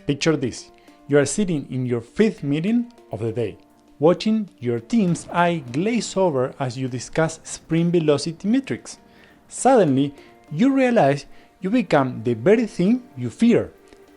Picture this. You are sitting in your 5th meeting of the day, watching your team's eye glaze over as you discuss sprint velocity metrics. Suddenly, you realize you become the very thing you fear,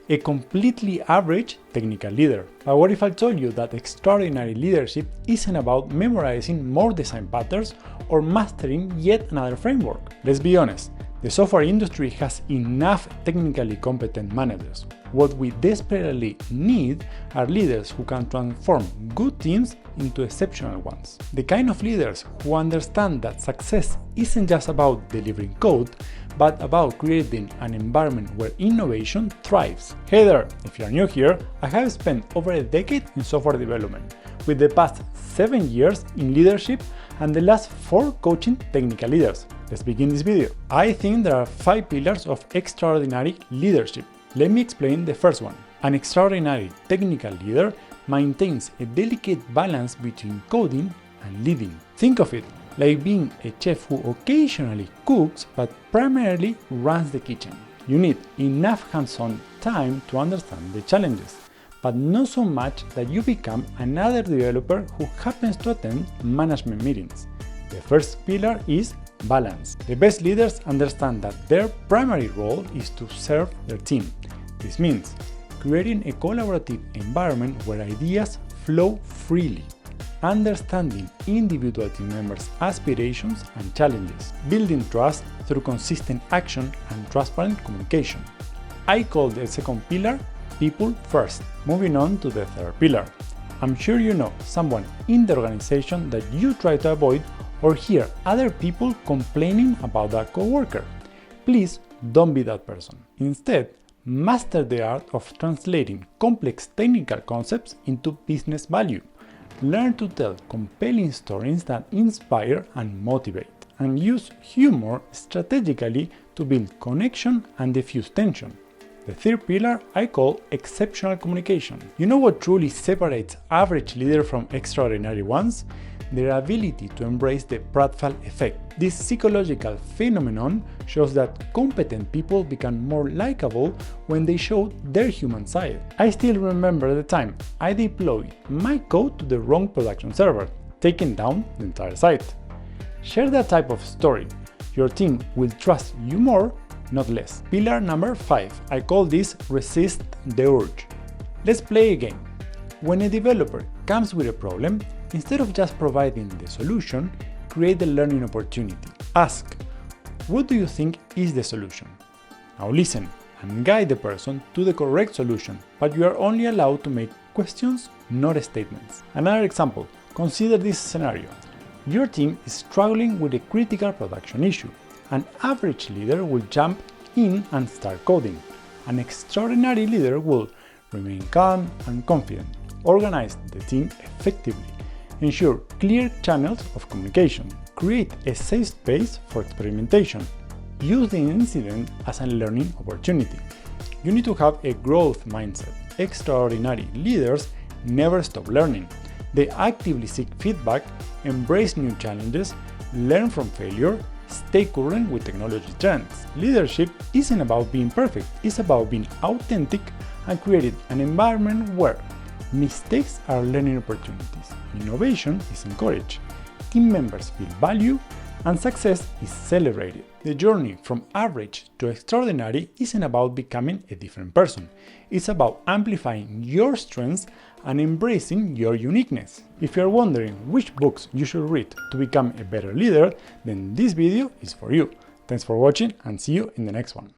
a completely average technical leader. But what if I told you that extraordinary leadership isn't about memorizing more design patterns or mastering yet another framework? Let's be honest, the software industry has enough technically competent managers. What we desperately need are leaders who can transform good teams into exceptional ones. The kind of leaders who understand that success isn't just about delivering code, but about creating an environment where innovation thrives. Hey there, if you're new here, I have spent over a decade in software development, with the past 7 years in leadership and the last 4 coaching technical leaders. Let's begin this video. I think there are 5 pillars of extraordinary leadership. Let me explain the first one. An extraordinary technical leader maintains a delicate balance between coding and leading. Think of it like being a chef who occasionally cooks but primarily runs the kitchen. You need enough hands-on time to understand the challenges, but not so much that you become another developer who happens to attend management meetings. The first pillar is balance. The best leaders understand that their primary role is to serve their team. This means creating a collaborative environment where ideas flow freely, understanding individual team members' aspirations and challenges, building trust through consistent action and transparent communication. I call the second pillar people first. Moving on to the third pillar. I'm sure you know someone in the organization that you try to avoid or hear other people complaining about a coworker. Please don't be that person. Instead, master the art of translating complex technical concepts into business value. Learn to tell compelling stories that inspire and motivate, and use humor strategically to build connection and diffuse tension. The third pillar I call exceptional communication. You know what truly separates average leaders from extraordinary ones? Their ability to embrace the Pratfall effect. This psychological phenomenon shows that competent people become more likable when they show their human side. I still remember the time I deployed my code to the wrong production server, taking down the entire site. Share that type of story. Your team will trust you more, not less. Pillar number 5. I call this resist the urge. Let's play a game. When a developer comes with a problem, instead of just providing the solution, create a learning opportunity. Ask, what do you think is the solution? Now listen and guide the person to the correct solution, but you are only allowed to make questions, not statements. Another example, consider this scenario. Your team is struggling with a critical production issue. An average leader will jump in and start coding. An extraordinary leader will remain calm and confident, organize the team effectively, ensure clear channels of communication, create a safe space for experimentation, use the incident as a learning opportunity. You need to have a growth mindset. Extraordinary leaders never stop learning. They actively seek feedback, embrace new challenges, learn from failure, stay current with technology trends. Leadership isn't about being perfect, it's about being authentic and creating an environment where mistakes are learning opportunities, innovation is encouraged, team members feel value, and success is celebrated. The journey from average to extraordinary isn't about becoming a different person. It's about amplifying your strengths and embracing your uniqueness. If you're wondering which books you should read to become a better leader, then this video is for you. Thanks for watching and see you in the next one.